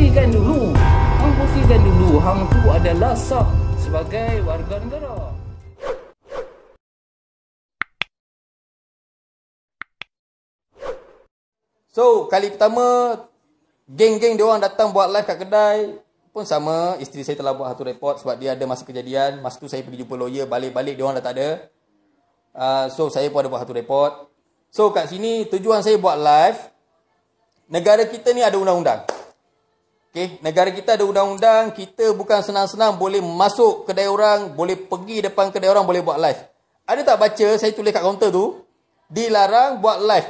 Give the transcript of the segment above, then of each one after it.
buktikan dulu. Hang tu adalah sah sebagai warga negara. So, kali pertama geng-geng dia orang datang buat live kat kedai pun sama. Isteri saya telah buat satu report sebab dia ada masa kejadian. Masa tu saya pergi jumpa lawyer, balik-balik dia orang dah tak ada. So, saya pun ada buat satu report. So, kat sini tujuan saya buat live. Negara kita ni ada undang-undang. Okay, negara kita ada undang-undang. Kita bukan senang-senang boleh masuk kedai orang, boleh pergi depan kedai orang, boleh buat live. Ada tak baca saya tulis kat kaunter tu, dilarang buat live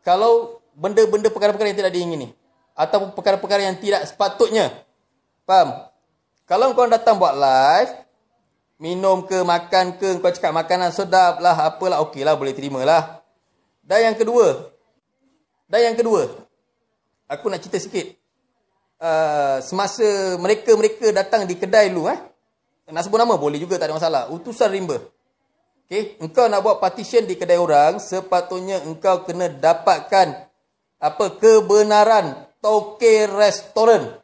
kalau benda-benda perkara-perkara yang tidak diingini ataupun perkara-perkara yang tidak sepatutnya. Faham? Kalau kau datang buat live, minum ke, makan ke, kau cakap makanan sedap lah, apalah, okey lah, boleh terima lah. Dan yang kedua, aku nak cerita sikit. Semasa mereka datang di kedai dulu, nak sebut nama boleh juga, tak ada masalah. Utusan rimba. Okay? Engkau nak buat partition di kedai orang, sepatutnya engkau kena dapatkan kebenaran toke restoran.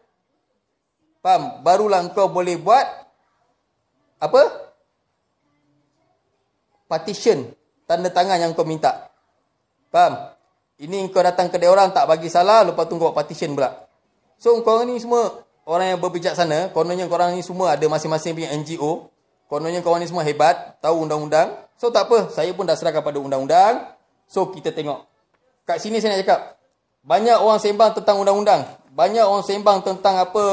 Faham? Barulah engkau boleh buat partition, tanda tangan yang kau minta. Faham? Ini kau datang kedai orang tak bagi salah, lepas tu kau buat partition pula. So korang ni semua orang yang berbijaksana, kononnya korang ni semua ada masing-masing punya NGO. Kononnya korang ni semua hebat, tahu undang-undang. So tak apa, saya pun dah serahkan pada undang-undang. So kita tengok. Kat sini saya nak cakap, banyak orang sembang tentang undang-undang. Banyak orang sembang tentang apa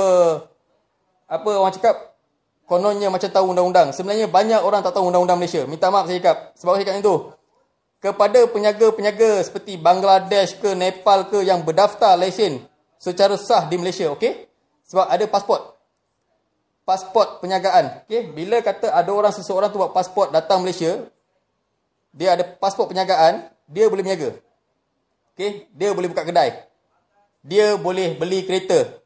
orang cakap, kononnya macam tahu undang-undang. Sebenarnya banyak orang tak tahu undang-undang Malaysia. Minta maaf saya cakap. Sebab saya cakap itu, kepada peniaga-peniaga seperti Bangladesh ke, Nepal ke yang berdaftar lesen secara sah di Malaysia, okey? Sebab ada pasport perniagaan, okey? Bila kata ada seseorang tu buat pasport datang Malaysia, dia ada pasport perniagaan, dia boleh berniaga. Okey, dia boleh buka kedai. Dia boleh beli kereta.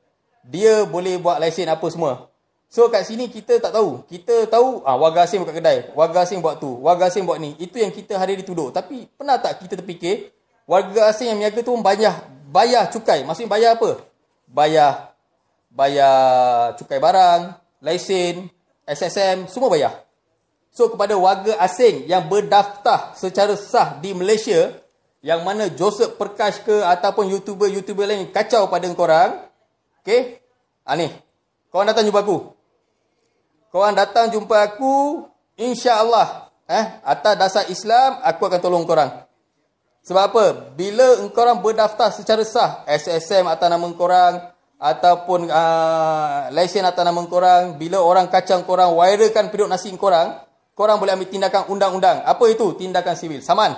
Dia boleh buat lesen apa semua. So kat sini kita tak tahu. Kita tahu warga asing buka kedai, warga asing buat tu, warga asing buat ni. Itu yang kita hari dituduh. Tapi pernah tak kita terfikir warga asing yang berniaga tu bayar cukai. Maksudnya bayar apa? Bayar cukai barang, lesen, SSM, semua bayar. So kepada warga asing yang berdaftar secara sah di Malaysia, yang mana Joseph Prakash ke ataupun YouTuber lain kacau pada korang, okey? Ni, korang datang jumpa aku. Insya-Allah, atas dasar Islam, aku akan tolong korang. Sebab apa? Bila korang berdaftar secara sah, SSM atas nama korang ataupun lesen atas nama korang, bila orang kacang korang, viralkan periuk nasi korang boleh ambil tindakan undang-undang. Apa itu? Tindakan sivil. Saman.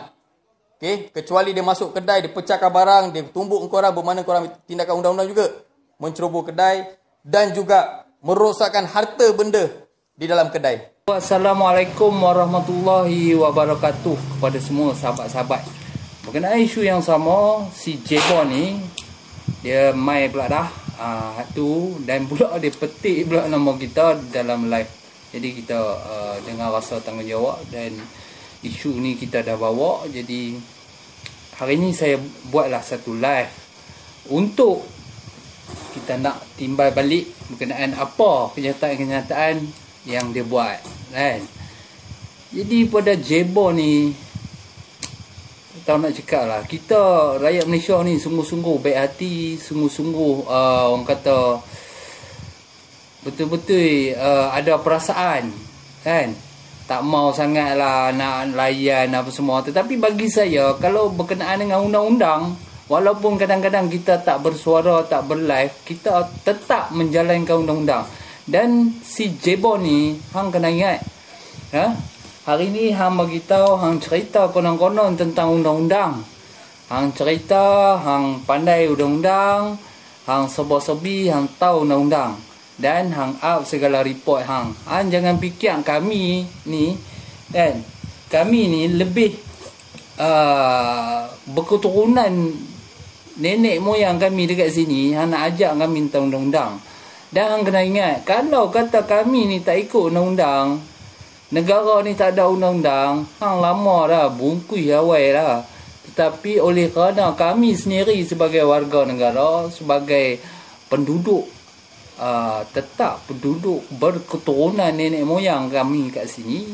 Okay? Kecuali dia masuk kedai, dia pecahkan barang, dia tumbuk korang, bermakna korang tindakan undang-undang juga. Menceroboh kedai dan juga merosakkan harta benda di dalam kedai. Assalamualaikum warahmatullahi wabarakatuh kepada semua sahabat-sahabat. Berkenaan isu yang sama, si Jebon ni dia mai pula dah tu, dan pula dia petik pula nama kita dalam live. Jadi kita dengan rasa tanggungjawab dan isu ni kita dah bawa. Jadi hari ni saya buatlah satu live untuk kita nak timbal balik berkenaan apa kenyataan-kenyataan yang dia buat, kan. Jadi pada Jebon ni, tak nak cakap lah, kita rakyat Malaysia ni sungguh-sungguh baik hati, sungguh-sungguh orang kata betul-betul ada perasaan, kan. Tak mau sangat lah nak layan apa semua. Tetapi bagi saya, kalau berkenaan dengan undang-undang, walaupun kadang-kadang kita tak bersuara, tak berlive, kita tetap menjalankan undang-undang. Dan si Jebon ni, hang kena ingat, hari ni hang bagi tahu, hang cerita konon-konon tentang undang-undang. Hang cerita, hang pandai undang-undang, hang serba-serbi, hang tahu undang-undang. Dan hang up segala report hang. Hang jangan fikir kami ni, kan, kami ni lebih berketurunan nenek moyang kami dekat sini. Hang nak ajak kami tentang undang-undang. Dan hang kena ingat, kalau kata kami ni tak ikut undang-undang, negara ni tak ada undang-undang, hang lama dah bungkui awal dah. Tetapi oleh kerana kami sendiri sebagai warga negara, sebagai penduduk tetap penduduk berketurunan nenek moyang kami kat sini.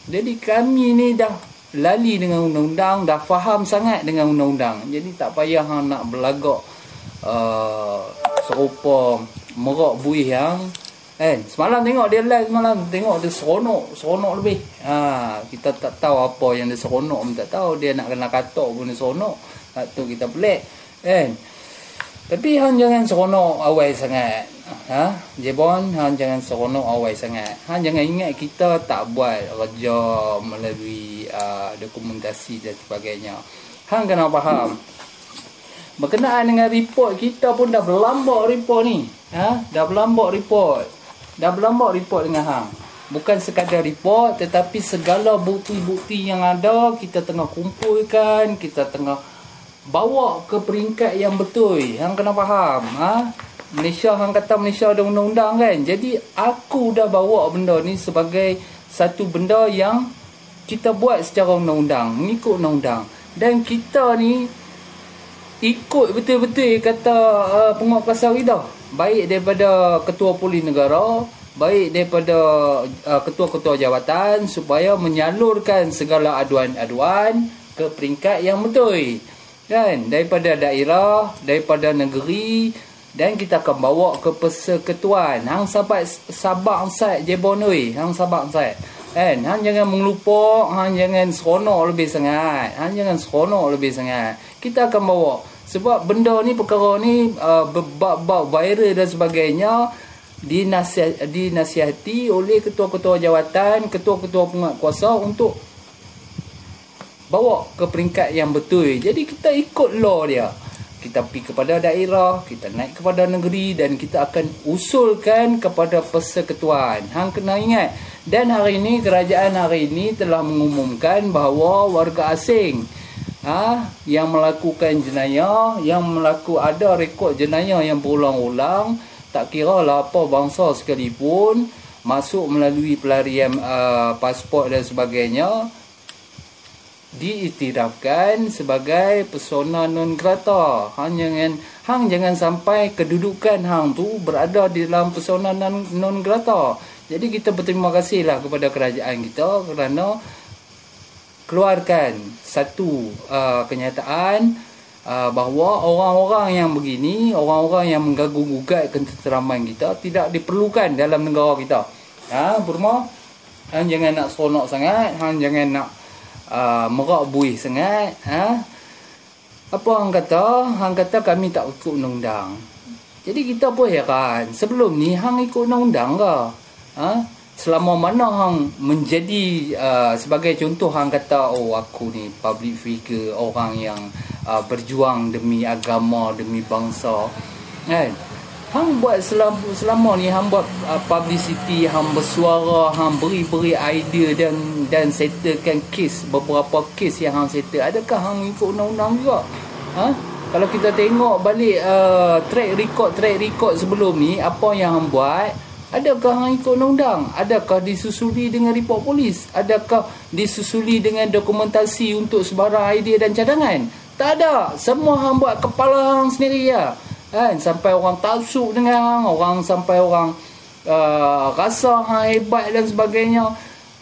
Jadi kami ni dah lali dengan undang-undang, dah faham sangat dengan undang-undang. Jadi tak payah hang nak berlagak serupa merak buih yang semalam tengok dia live, semalam tengok dia seronok lebih. Kita tak tahu apa yang dia seronok pun tak tahu, dia nak kena katok pun dia seronok. Tu kita pelik tapi hang jangan seronok awal sangat. Jebon, hang jangan seronok awal sangat. Hang jangan ingat kita tak buat kerja melalui dokumentasi dan sebagainya. Hang kena faham berkenaan dengan report kita pun dah berlambak report ni. Dah berlambak report dengan hang. Bukan sekadar report, tetapi segala bukti-bukti yang ada kita tengah kumpulkan, kita tengah bawa ke peringkat yang betul. Hang kena faham. Malaysia, hang kata Malaysia ada undang-undang kan. Jadi aku dah bawa benda ni sebagai satu benda yang kita buat secara undang-undang, mengikut undang-undang. Dan kita ni ikut betul-betul kata penguatkuasa kita. Baik daripada ketua polis negara, baik daripada ketua-ketua jawatan, supaya menyalurkan segala aduan-aduan ke peringkat yang betul. Dan daripada daerah, daripada negeri, dan kita akan bawa ke persekutuan. Hang sabar sat Jebon oi, hang sabar sat. Hang jangan mengelupak, hang jangan seronok lebih sangat. Kita akan bawa. Sebab benda ni, perkara ni bab viral dan sebagainya dinasihati oleh ketua-ketua jawatan, ketua-ketua penguatkuasa untuk bawa ke peringkat yang betul. Jadi kita ikut law dia. Kita pergi kepada daerah, kita naik kepada negeri, dan kita akan usulkan kepada persekutuan. Hang kena ingat. Dan hari ini, kerajaan hari ini telah mengumumkan bahawa warga asing yang melakukan jenayah, ada rekod jenayah yang berulang-ulang, tak kira lah apa bangsa sekalipun, masuk melalui pelarian pasport dan sebagainya, diiktirafkan sebagai persona non grata. Hang jangan sampai kedudukan hang tu berada di dalam persona non grata. Jadi kita berterima kasihlah kepada kerajaan kita kerana keluarkan satu kenyataan bahawa orang-orang yang begini, orang-orang yang mengganggu-gugat ketenteraman kita tidak diperlukan dalam negara kita. Burma, hang jangan nak seronok sangat, hang jangan nak merak buih sangat. Apa hang kata? Hang kata kami tak ikut undang-undang. Jadi kita pun heran, sebelum ni hang ikut undang-undang ke? Selama mana hang menjadi sebagai contoh, hang kata aku ni public figure, orang yang berjuang demi agama, demi bangsa kan. Hang buat selama ni hang buat publicity, hang bersuara, hang beri idea dan settlekan kes, beberapa kes yang hang settle. Adakah hang ikut undang-undang juga? Kalau kita tengok balik track record sebelum ni, apa yang hang buat, adakah hang ikut undang-undang? Adakah disusuli dengan report polis? Adakah disusuli dengan dokumentasi untuk sebarang idea dan cadangan? Tak ada. Semua hang buat kepala hang sendiri ya. Sampai orang taksub dengan hang, sampai orang rasa hang hebat dan sebagainya.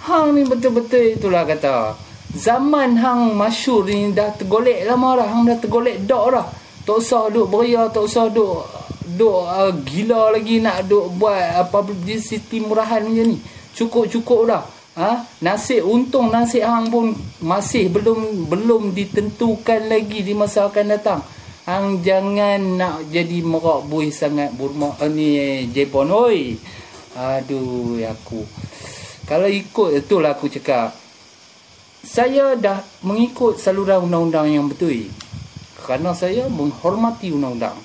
Hang ni betul-betul itulah kata. Zaman hang masyhur ni dah tergolek lama dah. Hang dah tergolek dak dah. Tak usah duk beria, tak usah duk gila lagi nak duk buat publicity murahan macam ni. Cukup dah. Nasib hang pun masih belum ditentukan lagi di masa akan datang. Hang jangan nak jadi merak buih sangat Burma ni Jebon oi. Aduh aku. Kalau ikut itulah aku cakap. Saya dah mengikut saluran undang-undang yang betul. Kerana saya menghormati undang-undang.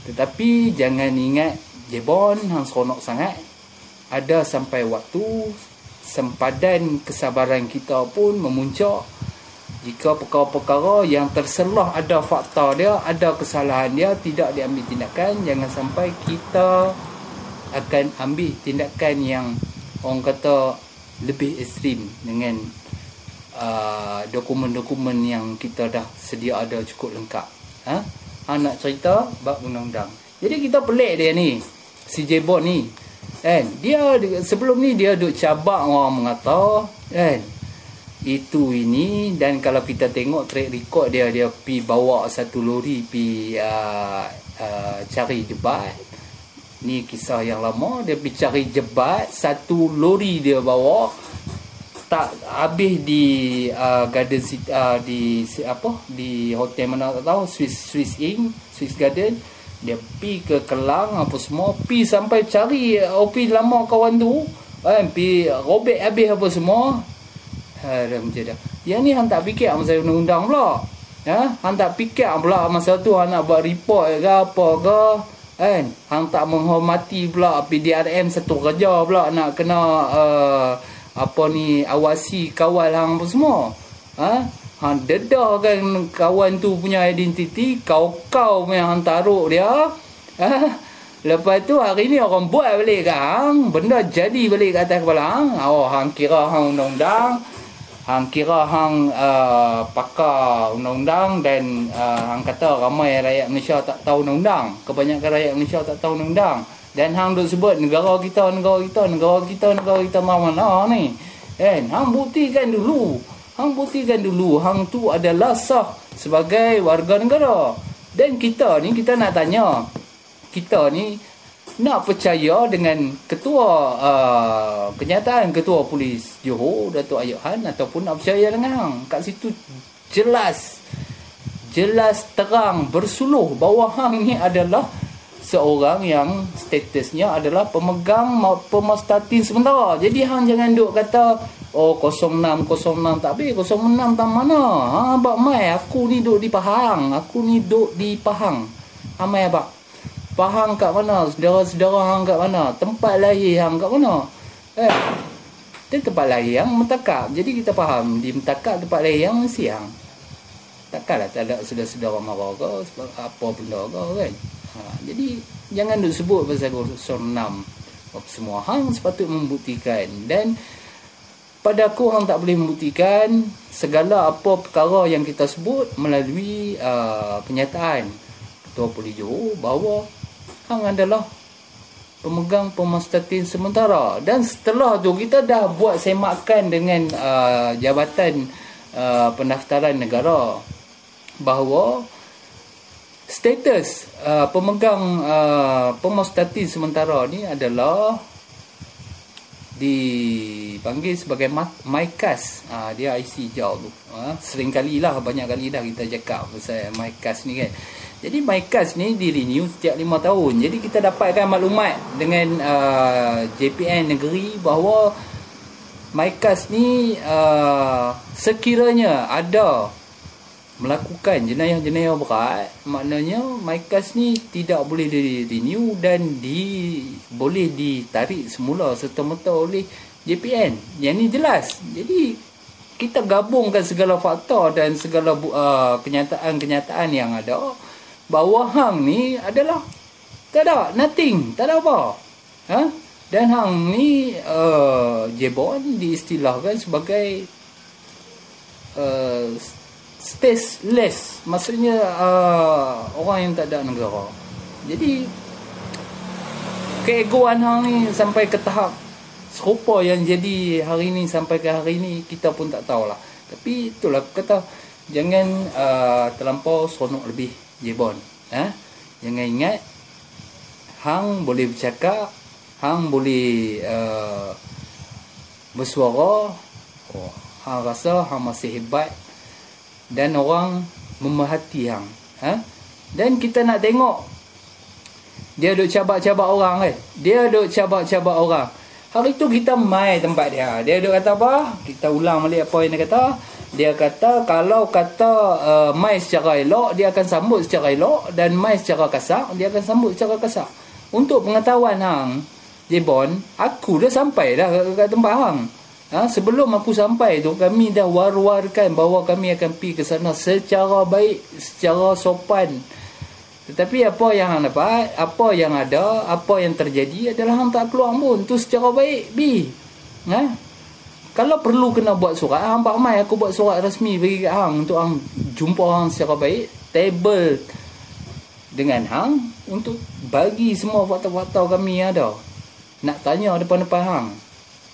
Tetapi jangan ingat Jebon hang seronok sangat. Ada sampai waktu sempadan kesabaran kita pun memuncak. Jika perkara-perkara yang terselah ada fakta dia, ada kesalahan dia, tidak diambil tindakan, jangan sampai kita akan ambil tindakan yang orang kata lebih ekstrim dengan dokumen-dokumen yang kita dah sedia ada cukup lengkap. Nak cerita bab undang-undang. Jadi kita pelik dia ni, si Jebon ni. Kan? Dia sebelum ni dia duk cabak orang mengata, kan? Itu ini, dan kalau kita tengok track record dia pi bawa satu lori pi cari jebat. Ni kisah yang lama, dia pi cari jebat, satu lori dia bawa tak habis di Garden City, di hotel mana tak tahu, Swiss Garden. Dia pi ke Kelang apa semua, pi sampai cari pi lama kawan tu, kan, pi robek habis apa semua. Ada macam dah. Yang ni hang tak fikir masa undang-undang pula. Hang tak fikir pula masa tu hang nak buat report ke apa ke, kan? Hang tak menghormati pula PDRM satu kerja pula nak kena awasi kawal hang apa semua. Hang dedah kan kawan tu punya identiti, kau punya hang taruh dia. Lepas tu hari ni orang buat balik kat hang, benda jadi balik kat atas kepala hang. Hang kira hang undang-undang, hang kira hang pakar undang-undang, dan hang kata ramai rakyat Malaysia tak tahu undang-undang. Kebanyakan rakyat Malaysia tak tahu undang-undang. Dan hang duk sebut negara kita mana ni. Kan? Hang buktikan dulu. Hang tu adalah sah sebagai warga negara. Dan kita ni, kita nak tanya, kita ni nak percaya dengan ketua kenyataan ketua polis Johor Datuk Ayub Han, ataupun nak percaya dengan hang? Kat situ jelas terang bersuluh bahawa hang ni adalah seorang yang statusnya adalah pemegang pemastatin sementara. Jadi hang jangan duk kata 06 tak habis. 06 tak mana? Abang mai aku ni duk di Pahang. Amai abang Pahang kat mana? Saudara-saudara hang kat mana? Tempat lahir hang kat mana? Dia tempat lahir hang Metakak. Jadi kita faham di Metakak tempat lahir hang mesti hang. Takkanlah tak ada saudara-saudara mara ke apa benda ke, kan? Jadi jangan duk sebut pasal 06 apa semua. Hang sepatut membuktikan, dan pada aku hang tak boleh membuktikan segala apa perkara yang kita sebut melalui penyataan Ketua Polis Johor bahawa hang adalah pemegang pemastatin sementara. Dan setelah tu kita dah buat semakan dengan Jabatan Pendaftaran Negara bahawa status pemegang pemastatin sementara ni adalah dipanggil sebagai MyKas. Dia IC hijau tu. Sering kali lah, banyak kali dah kita cakap pasal MyKas ni, kan. Jadi MyKas ni di renew setiap 5 tahun. Jadi kita dapatkan maklumat dengan JPN negeri bahawa MyKas ni sekiranya ada melakukan jenayah-jenayah berat, maknanya MyKas ni tidak boleh di-renew dan boleh ditarik semula serta-merta oleh JPN. Yang ni jelas. Jadi kita gabungkan segala fakta dan segala kenyataan-kenyataan yang ada bahawa hang ni adalah tak ada, nothing, tak ada apa. Dan hang ni Jebon diistilahkan sebagai stateless, maksudnya orang yang tak ada negara. Jadi keegoan hang ni sampai ke tahap serupa yang jadi hari ni, sampai ke hari ni kita pun tak tahulah. Tapi itulah aku kata, jangan terlampau seronok lebih Jebon. Jangan ingat hang boleh bercakap, hang boleh bersuara, hang rasa hang masih hebat dan orang memerhati hang. Dan kita nak tengok dia duk cabak-cabak orang, kan. Dia duk cabak-cabak orang. Hari tu kita mai tempat dia. Dia duk kata apa? Kita ulang balik apa yang dia kata. Dia kata kalau kata mai secara elok, dia akan sambut secara elok, dan mai secara kasar, dia akan sambut secara kasar. Untuk pengetahuan hang Jebon, aku dah sampai dah kat tempat hang. Sebelum aku sampai tu, kami dah war-warkan bahawa kami akan pergi ke sana secara baik, secara sopan. Tetapi apa yang hang dapat, apa yang ada, apa yang terjadi adalah hang tak keluar pun. Tu secara baik, Kalau perlu kena buat surat, hang pak mai aku buat surat rasmi bagi kat hang untuk hang jumpa hang secara baik. Table dengan hang untuk bagi semua fakta-fakta kami ada. Nak tanya depan-depan hang.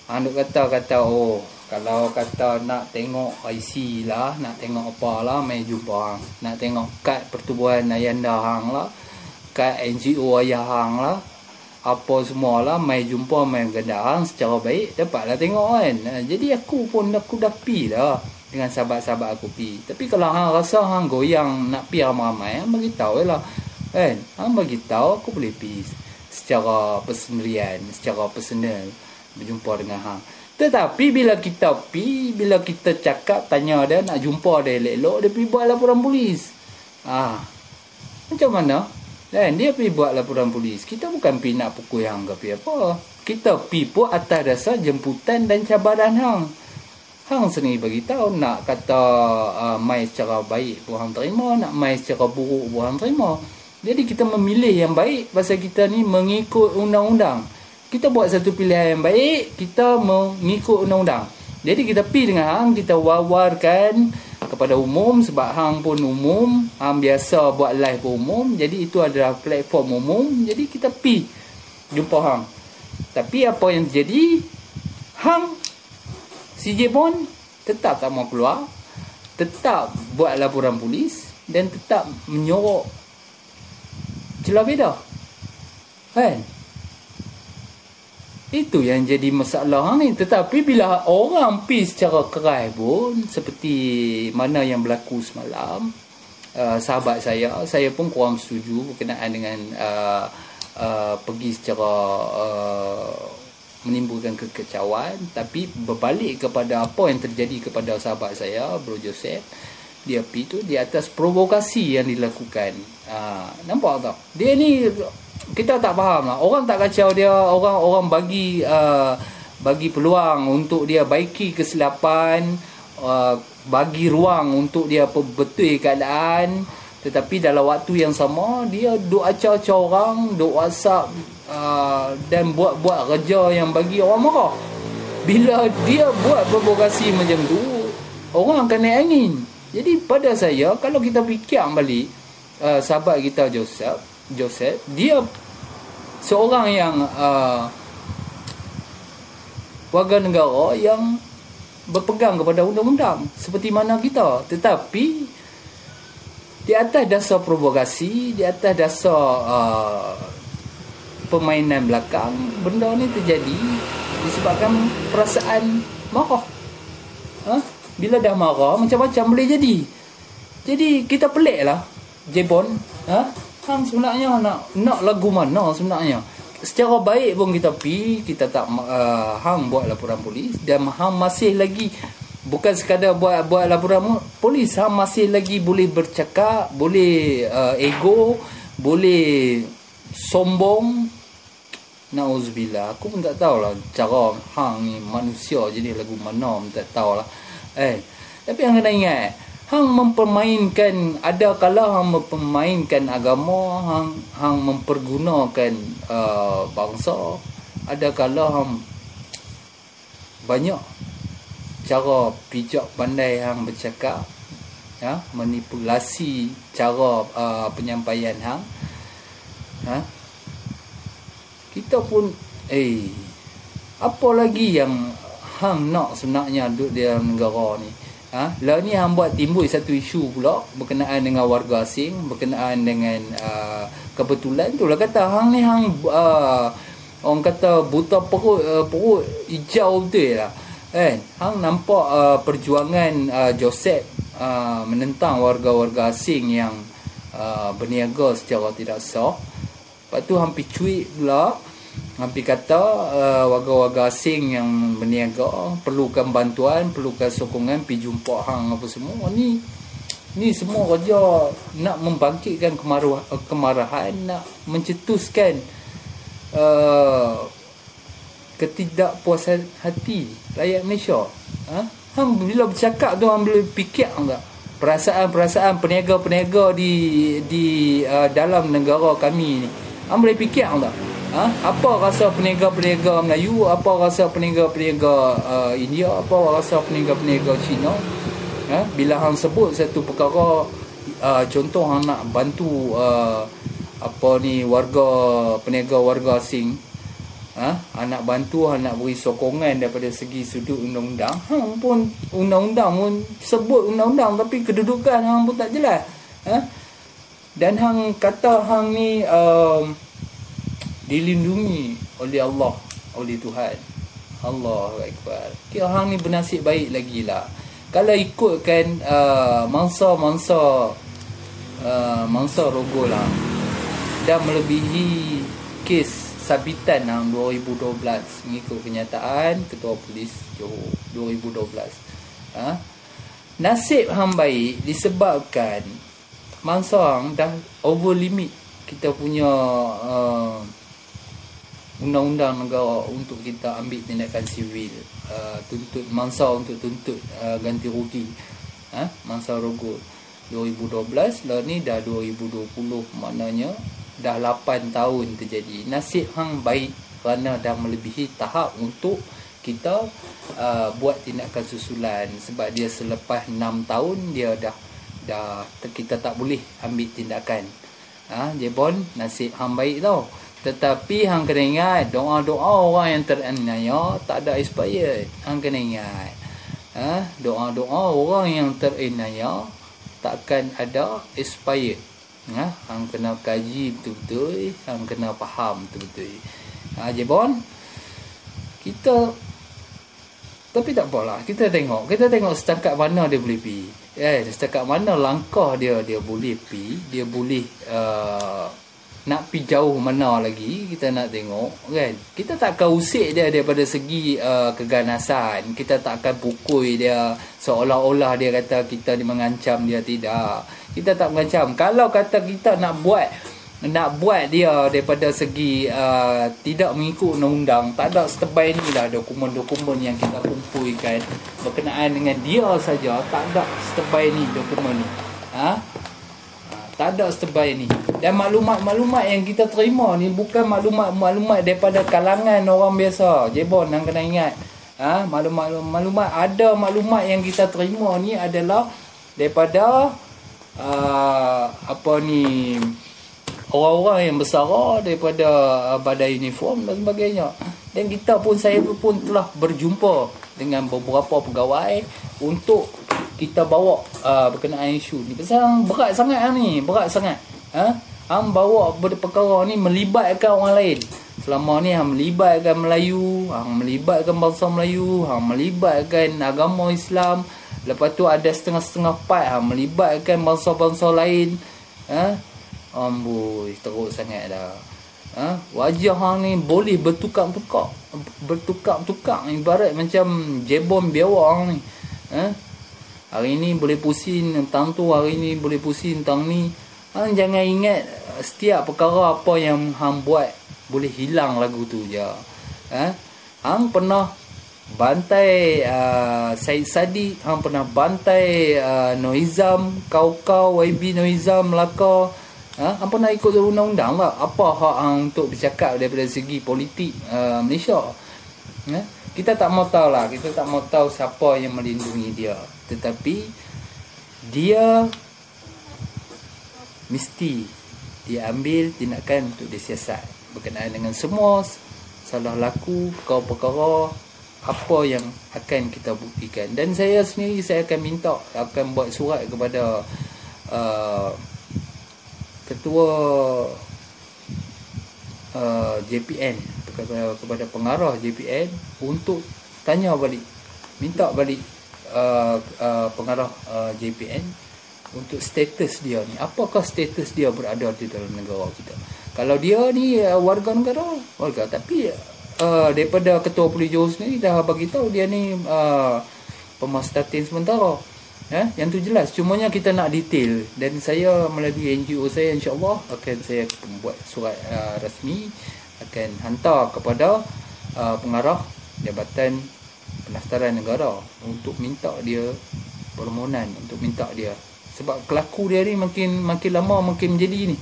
Hang duk kata oh, kalau kata nak tengok IC lah, nak tengok apa lah, mai jumpa hang. Nak tengok kad pertubuhan ayanda hang lah, kad NGO ayah hang lah, apa semua lah, mai jumpa, mai ganda hang secara baik, dapatlah tengok kan. Jadi aku dah pi dah dengan sahabat-sahabat aku pi. Tapi kalau hang rasa hang goyang nak pi ramai-ramai, hang beritahu lah kan. Hang beritahu aku boleh pi secara persendirian, secara personal berjumpa dengan hang. Tetapi bila kita cakap, tanya dia nak jumpa dia elok-elok, dia pergi buat laporan polis. Macam mana? Dan dia pergi buat laporan polis. Kita bukan pergi nak pukul hang ke pergi apa. Kita pergi pun atas dasar jemputan dan cabaran hang. Hang sendiri bagi tahu nak kata mai secara baik pun hang terima, nak mai secara buruk pun hang terima. Jadi kita memilih yang baik pasal kita ni mengikut undang-undang. Kita buat satu pilihan yang baik, kita mengikut undang-undang. Jadi kita pergi dengan hang, kita wawarkan kepada umum sebab hang pun umum, hang biasa buat live pun umum. Jadi itu adalah platform umum. Jadi kita pergi jumpa hang. Tapi apa yang terjadi, hang si Jebon tetap tak mau keluar, tetap buat laporan polis dan tetap menyorok celah beda. Kan? Itu yang jadi masalah ni. Tetapi bila orang pergi secara keras pun, seperti mana yang berlaku semalam, sahabat saya pun kurang setuju berkenaan dengan pergi secara menimbulkan kekecauan. Tapi berbalik kepada apa yang terjadi kepada sahabat saya, Bro Joseph, dia pergi tu di atas provokasi yang dilakukan. Nampak tak? Dia ni kita tak faham lah. Orang tak kacau dia, orang bagi peluang untuk dia baiki kesilapan, bagi ruang untuk dia betul keadaan. Tetapi dalam waktu yang sama, dia duk acau-acau orang, duk WhatsApp dan buat kerja yang bagi orang marah. Bila dia buat provokasi macam tu, orang akan naik angin. Jadi pada saya, kalau kita fikir balik, sahabat kita Joseph, dia seorang yang warga negara yang berpegang kepada undang-undang seperti mana kita. Tetapi di atas dasar provokasi, di atas dasar permainan belakang, benda ni terjadi disebabkan perasaan marah. Bila dah marah, macam-macam boleh jadi. Jadi kita pelik lah, Jebon. Hang sebenarnya nak lagu mana sebenarnya? Secara baik pun kita pergi, kita tak hang buat laporan polis, dan hang masih lagi bukan sekadar buat laporan polis, hang masih lagi boleh bercakap, boleh ego, boleh sombong. Nauzubillah, aku pun tak tahulah cara hang ni manusia jadi lagu mana pun tak tahulah. Tapi hang kena ingat, hang mempermainkan, ada kala hang mempermainkan agama, hang mempergunakan bangsa, ada kala hang banyak cara pijak pandai hang bercakap, manipulasi cara penyampaian hang. Kita pun apa lagi yang hang nak sebenarnya duduk dalam negara ni? Lah ni hang buat timbul satu isu pula berkenaan dengan warga asing, berkenaan dengan kebetulan tu lah kata hang ni orang kata buta perut hijau betul lah. Hang nampak perjuangan Joseph menentang warga-warga asing yang berniaga secara tidak sah. Lepas tu hampir cuit pula, hampir kata warga-warga asing yang berniaga perlukan bantuan, perlukan sokongan, pergi jumpa hang apa semua. Ni semua kerja nak membangkitkan kemarahan, nak mencetuskan ketidakpuasan hati rakyat Malaysia. Hang bila bercakap tu hang boleh fikir tak perasaan-perasaan peniaga-peniaga di dalam negara kami ni? Hang boleh fikir tak? Apa rasa peniaga-peniaga Melayu, apa rasa peniaga-peniaga India, apa rasa peniaga-peniaga Cina? Bila hang sebut satu perkara, contoh hang nak bantu warga peniaga warga asing, anak bantu, anak beri sokongan daripada segi sudut undang-undang. Hang pun undang-undang pun sebut undang-undang tapi kedudukan hang pun tak jelas. Dan hang kata hang ni dilindungi oleh Allah, oleh Tuhan. Allahu Akbar. Kira hang ni bernasib baik lagi lah. Kalau ikutkan mangsa rogol lah, dah melebihi kes sabitan hang 2012 mengikut kenyataan Ketua Polis Johor 2012. Nasib hang baik disebabkan mangsa hang dah over limit kita punya undang-undang negara untuk kita ambil tindakan sivil, tuntut mangsa untuk tuntut ganti rugi, mangsa rogol 2012 lah ni dah 2020, maknanya dah 8 tahun terjadi. Nasib hang baik kerana dah melebihi tahap untuk kita buat tindakan susulan, sebab dia selepas 6 tahun dia dah kita tak boleh ambil tindakan. Jebon, nasib hang baik tau. Tetapi hang kena ingat, doa-doa orang yang teraniaya tak ada expired. Hang kena ingat, doa-doa orang yang teraniaya takkan ada expired. Hang kena kaji betul-betul, hang kena faham betul-betul. Jebon, kita, tapi tak apalah, kita tengok setakat mana dia boleh pergi. Setakat mana langkah dia boleh pergi, dia boleh nak pergi jauh mana lagi, kita nak tengok kan. Kita tak akan usik dia daripada segi keganasan. Kita tak akan pukul dia seolah-olah dia kata kita ni mengancam dia. Tidak, kita tak mengancam. Kalau kata kita nak buat dia daripada segi tidak mengikut undang-undang, tak ada setebal ni lah dokumen-dokumen yang kita kumpulkan berkenaan dengan dia saja. Tak ada setebal ni dokumen ni. Tak ada setebal ni. Dan maklumat-maklumat yang kita terima ni bukan maklumat daripada kalangan orang biasa. Jebon, hang kena ingat. Maklumat ada maklumat yang kita terima ni adalah daripada orang-orang yang bersara, daripada badai uniform dan sebagainya. Dan saya pun telah berjumpa dengan beberapa pegawai untuk kita bawa berkenaan isu ni. Pasal berat sangat ni, berat sangat. Hang bawa perkara ni melibatkan orang lain. Selama ni hang melibatkan Melayu, hang melibatkan bangsa Melayu, hang melibatkan agama Islam. Lepas tu ada setengah-setengah part hang melibatkan bangsa-bangsa lain. Amboi, teruk sangat dah. Wajah hang ni boleh bertukar-tukar, ibarat macam jebon biawak hang ni. Hari ni boleh pusing tentang tu, hari ni boleh pusing tentang ni. Hang jangan ingat setiap perkara apa yang hang buat boleh hilang lagu tu je. Hang pernah bantai Syed Saddiq, hang pernah bantai Noizam, kau YB Noizam Melaka. Hang pernah ikut undang-undang tak? Apa hak hang untuk bercakap daripada segi politik Malaysia? Kita tak mau tahu lah, kita tak mau tahu siapa yang melindungi dia. Tetapi dia mesti diambil tindakan untuk disiasat berkenaan dengan semua salah laku perkara-perkara apa yang akan kita buktikan. Dan saya sendiri, saya akan buat surat kepada ketua JPN, kepada pengarah JPN untuk tanya balik, minta balik pengarah JPN untuk status dia ni. Apakah status dia berada di dalam negara kita? Kalau dia ni warga negara, tapi daripada Ketua Polis Johor sendiri dah bagi tahu dia ni pemastatin sementara. Yang tu jelas. Cumanya kita nak detail, dan saya melalui NGO saya, insya-Allah saya buat surat rasmi, akan hantar kepada pengarah Jabatan Pendaftaran Negara untuk minta dia permohonan, untuk minta dia. Sebab kelaku dia ni makin lama makin menjadi ni.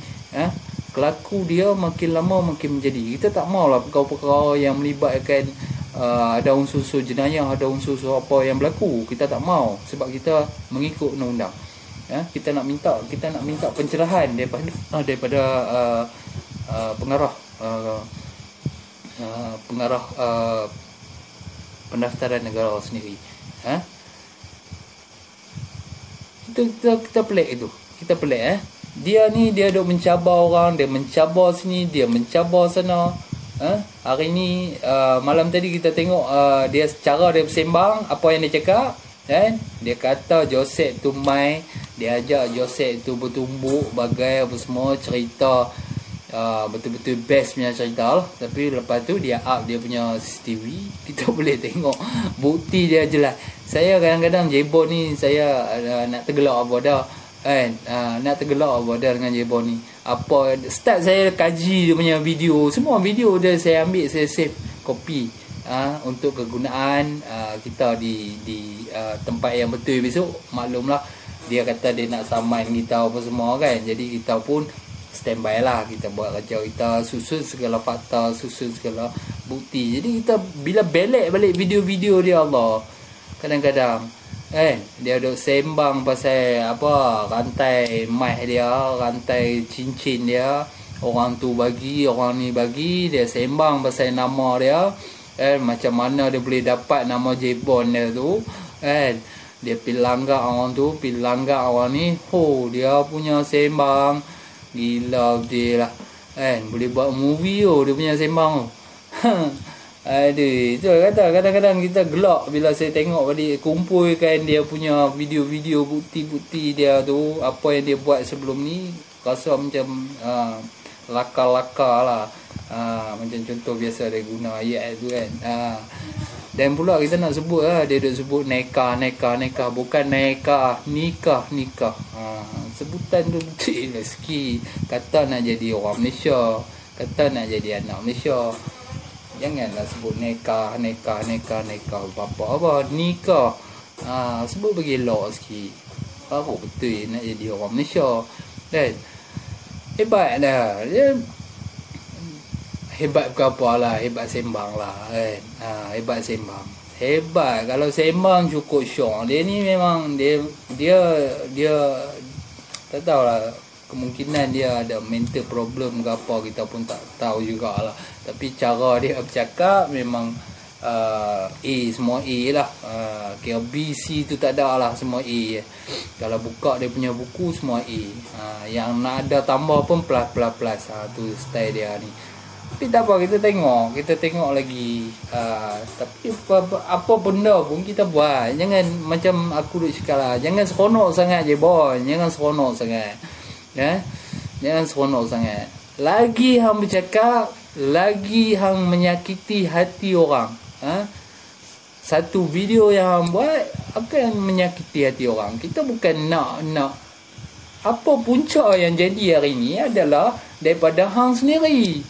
Kelaku dia makin lama makin menjadi. Kita tak maulah perkara-perkara yang melibatkan ada unsur-unsur jenayah, ada unsur-unsur apa yang berlaku. Kita tak mau, sebab kita mengikut undang-undang. Kita nak minta pencerahan daripada pengarah pendaftaran negara sendiri. Kita pelik itu. Kita pelik Dia duk mencabar orang, dia mencabar sini, dia mencabar sana. Hari ni malam tadi kita tengok dia cara dia bersembang, apa yang dia cakap, kan? Dia kata Joseph tu mai, dia ajak Joseph tu bertumbuk bagai apa semua, cerita betul-betul best punya cerita lah. Tapi lepas tu dia up dia punya CCTV, kita boleh tengok bukti dia jelas. Saya kadang-kadang Jebon ni saya nak tergelak apa dah, kan? Nak tergelak apa dah dengan Jebon ni. Apa start saya kaji dia punya video, semua video dia saya ambil, saya save copy untuk kegunaan kita di tempat yang betul besok. Maklumlah dia kata dia nak saman kita apa semua, kan? Jadi kita pun standby lah, kita buat kerja kita, susun segala fakta, susun segala bukti. Jadi kita bila balik video-video dia, Allah, kadang-kadang kan dia duk sembang pasal apa, rantai mic dia, rantai cincin dia, orang tu bagi, orang ni bagi, dia sembang pasal nama dia, kan? Macam mana dia boleh dapat nama Jebon dia tu, kan? Dia pergi langgar orang tu, pergi langgar orang ni. Dia punya sembang gila dia lah, kan? Boleh buat movie dia punya sembang tu. Aduh, itu kata kadang-kadang kita gelak bila saya tengok balik, kumpulkan dia punya video-video, bukti-bukti dia tu, apa yang dia buat sebelum ni, rasa macam laka-laka lah. Macam contoh biasa dia guna ayat tu, kan. Dan pula kita nak sebut dia duk sebut nikah, bukan nikah. Sebutan tu betul lah sikit. Kata nak jadi orang Malaysia, kata nak jadi anak Malaysia, janganlah sebut nikah. Apa nikah, sebut bagi elok sikit, baru betul nak jadi orang Malaysia, kan? Hebat dah dia. Hebat ke apa lah, hebat sembang lah, kan? Hebat sembang. Hebat kalau sembang cukup syok. Dia ni memang dia tak tahulah, kemungkinan dia ada mental problem ke apa, kita pun tak tahu jugalah. Tapi cara dia bercakap memang semua A lah. Kira B, C tu tak ada lah, semua A. Kalau buka dia punya buku semua A. Yang nak ada tambah pun plus. Tu style dia ni. Tapi tak apa, kita tengok lagi. Tapi apa benda pun kita buat, jangan macam aku duk cakap lah, jangan seronok sangat je, boy. Jangan seronok sangat, jangan seronok sangat. Lagi hang bercakap, lagi hang menyakiti hati orang. Satu video yang hang buat akan menyakiti hati orang. Kita bukan nak apa punca yang jadi hari ni adalah daripada hang sendiri,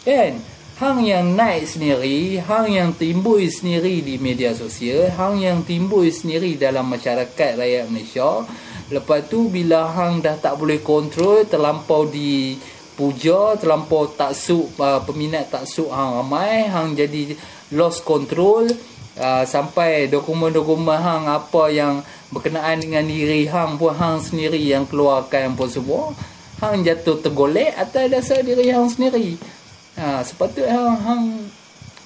kan? Hang yang naik sendiri, hang yang timbul sendiri di media sosial, hang yang timbul sendiri dalam masyarakat rakyat Malaysia. Lepas tu bila hang dah tak boleh kontrol, terlampau dipuja, terlampau taksub, peminat taksub hang ramai, hang jadi lost control, sampai dokumen-dokumen hang apa yang berkenaan dengan diri hang pun hang sendiri yang keluarkan pun semua. Hang jatuh tergolek atas dasar diri hang sendiri. Sepatutnya hang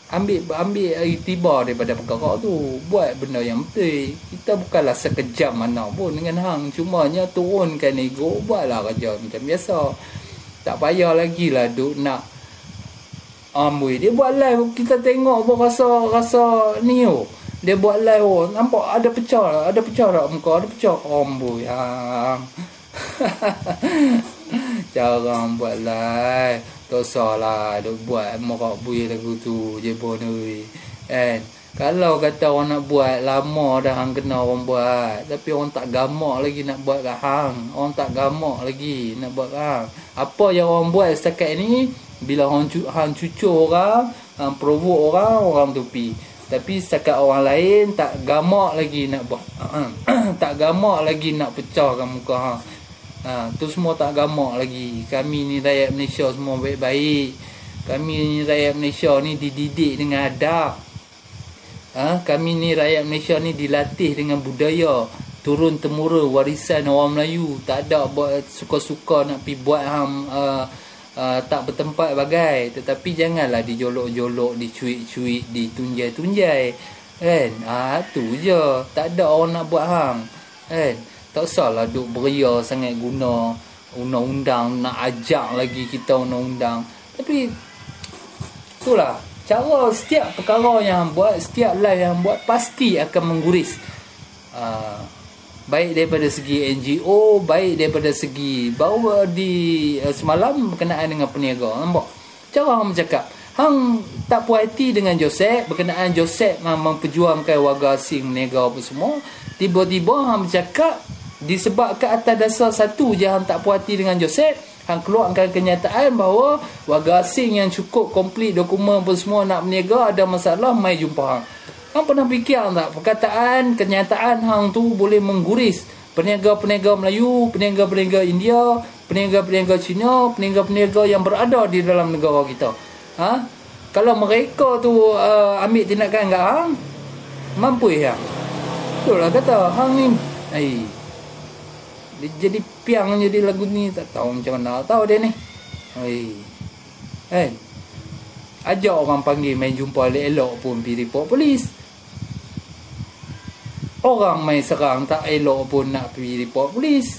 ambil iktibar daripada perkara tu, buat benda yang betul. Kita bukanlah sekejam mana pun dengan hang, cumanya turunkan ego, buatlah kerja macam biasa. Tak payah lagi lah duk nak amboi. Dia buat live, kita tengok pun rasa ni. Dia buat live, nampak ada pecah tak muka, ada pecah amboi. Cara buat live tak salah duk buat morak bui lagu tu je bonoi, kan? Kalau kata orang nak buat lama dah hang kena orang buat, tapi orang tak gamak lagi nak buat kat hang. Orang tak gamak lagi nak buat kat hang. Apa yang orang buat setakat ni, bila hang cucuk orang, hang provoke orang tu pi. Tapi setakat orang lain tak gamak lagi nak buat. Tak gamak lagi nak pecahkan muka hang. Tu semua tak gamak lagi. Kami ni rakyat Malaysia semua baik-baik. Kami ni rakyat Malaysia ni dididik dengan adab. Kami ni rakyat Malaysia ni dilatih dengan budaya. turun temurun warisan orang Melayu. Tak ada buat suka-suka nak pergi buat tak bertempat bagai. Tetapi janganlah dijolok-jolok, dicuik-cuik, ditunjai-tunjai, kan. Tu je, tak ada orang nak buat hang, kan. Tak usahlah duk beria sangat guna undang-undang, nak ajak lagi kita undang-undang. Tapi itulah cara setiap perkara yang buat, setiap live yang buat pasti akan mengguris, baik daripada segi NGO, baik daripada segi baru di semalam berkenaan dengan peniaga. Nampak cara hang bercakap, hang tak puas hati dengan Joseph berkenaan Joseph memperjuangkan warga asing, meniaga apa semua. Tiba-tiba hang bercakap disebabkan atas dasar satu je hang tak puas hati dengan Joseph, hang keluarkan kenyataan bahawa warga asing yang cukup komplit dokumen apa semua nak berniaga ada masalah, mai jumpa hang. Hang pernah fikir tak perkataan, kenyataan hang tu boleh mengguris peniaga-peniaga Melayu, peniaga-peniaga India, peniaga-peniaga Cina, peniaga-peniaga yang berada di dalam negara kita. Kalau mereka tu ambil tindakan kat hang, mampu ya. Itulah kata hang ni dia jadi piang jadi lagu ni, tak tahu macam mana tahu dia ni. Kan? Ajak orang panggil main jumpa elok-elok pun pergi report polis. Orang main serang tak elok pun nak pergi report polis.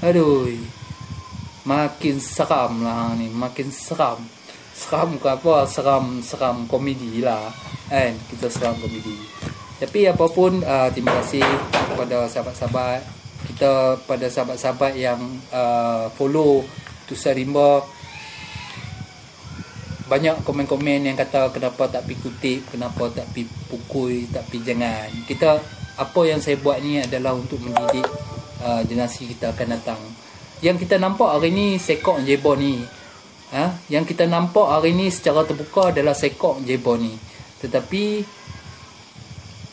Aduh, makin seram lah ni, makin seram. Seram ke apa? Seram komedi lah, kan? Kita seram komedi. Tapi apapun, terima kasih kepada sahabat-sahabat kita, pada sahabat-sahabat yang follow Tusa Rimba. Banyak komen-komen yang kata kenapa tak pergi kutip, kenapa tak pergi pukul, tak pergi jangan. Kita, apa yang saya buat ni adalah untuk mendidik generasi kita akan datang. Yang kita nampak hari ni sekok Jebon ni, yang kita nampak hari ni secara terbuka adalah sekok Jebon ni. Tetapi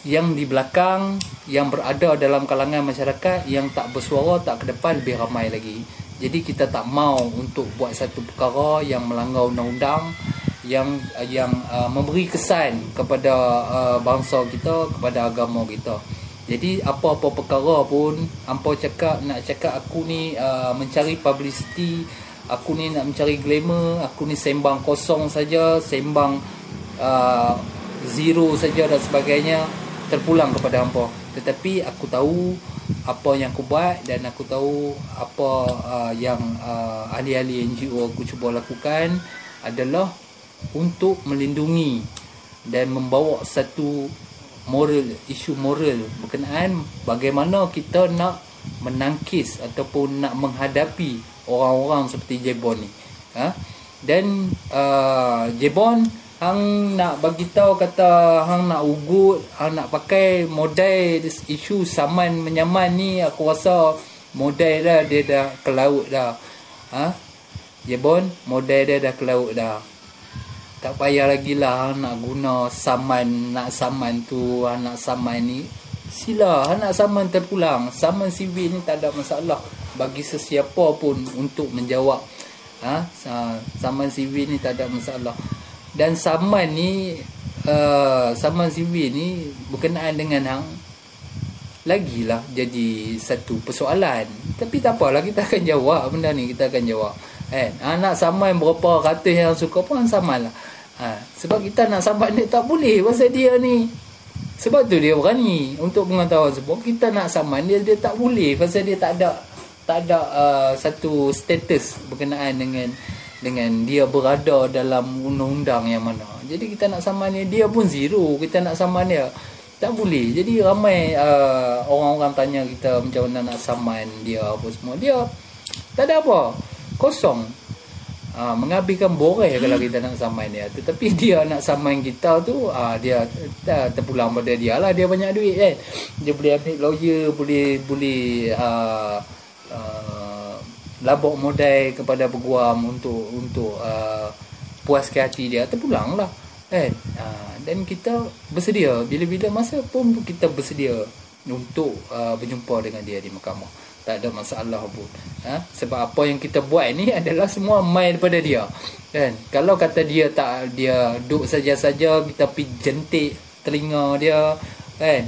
yang di belakang, yang berada dalam kalangan masyarakat yang tak bersuara, tak ke depan, lebih ramai lagi. Jadi kita tak mau untuk buat satu perkara yang melanggar undang-undang, yang memberi kesan kepada bangsa kita, kepada agama kita. Jadi apa-apa perkara pun hangpa nak cakap aku ni mencari publicity, aku ni nak mencari glamour, aku ni sembang kosong saja, sembang zero saja dan sebagainya, terpulang kepada hangpa. Tetapi aku tahu apa yang aku buat, dan aku tahu apa yang ahli-ahli NGO aku cuba lakukan adalah untuk melindungi dan membawa satu isu moral berkenaan bagaimana kita nak menangkis ataupun nak menghadapi orang-orang seperti Jebon ni. Dan Jebon, hang nak bagi tahu kata hang nak ugut, hang nak pakai modal isu saman menyaman ni, aku rasa modal dia dah ke laut dah. Jebon, modal dia dah ke laut dah. Tak payah lagi lah hang nak guna saman, nak saman tu, hang nak saman ni. Sila, hang nak saman terpulang. Saman CV ni tak ada masalah bagi sesiapa pun untuk menjawab. Saman CV ni tak ada masalah. Dan saman ni, saman CV ni berkenaan dengan hang lagilah jadi satu persoalan. Tapi tak apalah, kita akan jawab benda ni, kita akan jawab. Nak saman berapa ratus yang suka pun saman lah. Sebab kita nak saman dia tak boleh pasal dia ni. Sebab tu dia berani untuk pengetahuan sebab kita nak saman dia tak boleh pasal dia tak ada satu status berkenaan dengan dia berada dalam undang-undang yang mana. Jadi kita nak saman dia pun zero, kita nak saman dia tak boleh. Jadi ramai orang-orang tanya kita macam mana nak saman dia apa semua. Dia tak ada apa, kosong. Menghabiskan boreh kalau kita nak saman dia. Tetapi dia nak saman kita tu, dia terpulang pada dia lah. Dia banyak duit kan, dia boleh ambil lawyer, boleh labak modal kepada peguam untuk puaskan hati dia, terpulang lah kan. Dan kita bersedia bila-bila masa pun kita bersedia untuk berjumpa dengan dia di mahkamah, tak ada masalah pun. Sebab apa yang kita buat ni adalah semua mai daripada dia kan. Kalau kata dia duduk saja-saja, kita pergi jentik telinga dia kan,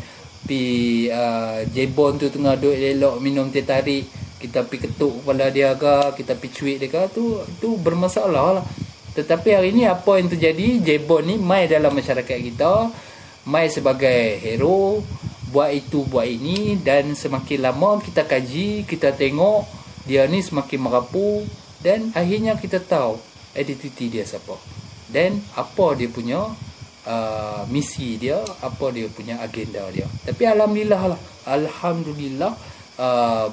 Jebon tu tengah duduk elok minum teh tarik, kita pi ketuk kepala dia ke, kita pi cuik dia ke, tu bermasalah lah. Tetapi hari ni apa yang terjadi, Jebon ni mai dalam masyarakat kita, mai sebagai hero, buat itu buat ini, dan semakin lama kita kaji, kita tengok dia ni semakin merapu, dan akhirnya kita tahu identiti dia siapa dan apa dia punya misi dia, apa dia punya agenda dia. Tapi alhamdulillah lah, alhamdulillah,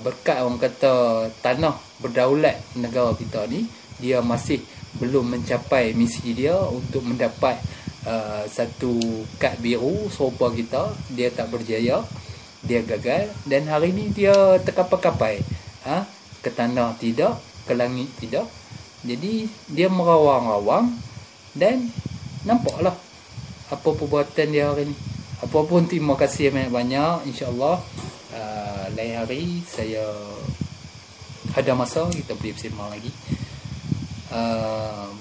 berkat orang kata tanah berdaulat negara kita ni, dia masih belum mencapai misi dia untuk mendapat satu kad biru serupa kita. Dia tak berjaya, dia gagal, dan hari ni dia terkapai-kapai, ke tanah tidak, ke langit tidak. Jadi dia merawang-rawang, dan nampaklah apa perbuatan dia hari ni. Apapun, terima kasih banyak-banyak. InsyaAllah lain hari saya ada masa, kita boleh bersembang lagi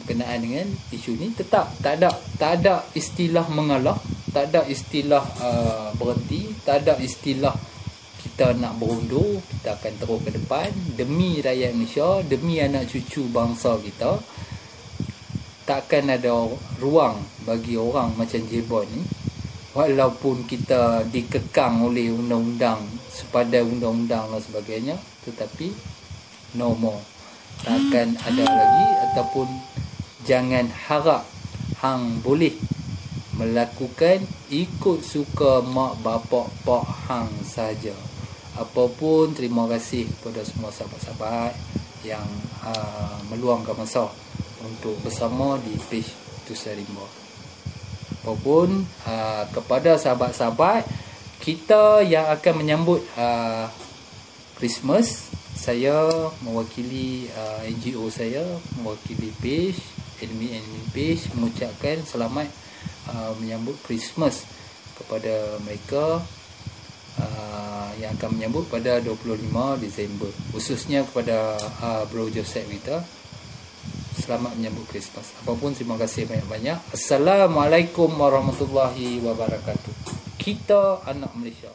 berkenaan dengan isu ni. Tetap tak ada istilah mengalah, tak ada istilah berhenti, tak ada istilah kita nak berundur. Kita akan terus ke depan demi rakyat Malaysia, demi anak cucu bangsa kita. Takkan ada ruang bagi orang macam Jebon ni, walaupun kita dikekang oleh undang-undang, sepadan undang-undang dan sebagainya, tetapi no more. Takkan ada lagi, ataupun jangan harap hang boleh melakukan ikut suka mak bapak pak hang saja. Apapun, terima kasih kepada semua sahabat-sahabat yang meluangkan masa untuk bersama di page Tusa Rimba. Apapun, kepada sahabat-sahabat kita yang akan menyambut Christmas, saya mewakili NGO saya, mewakili page, admin page, mengucapkan selamat menyambut Christmas kepada mereka yang akan menyambut pada 25 Disember. Khususnya kepada Bro Joseph kita, selamat menyambut Christmas. Apapun, terima kasih banyak-banyak. Assalamualaikum warahmatullahi wabarakatuh. Kita anak Malaysia.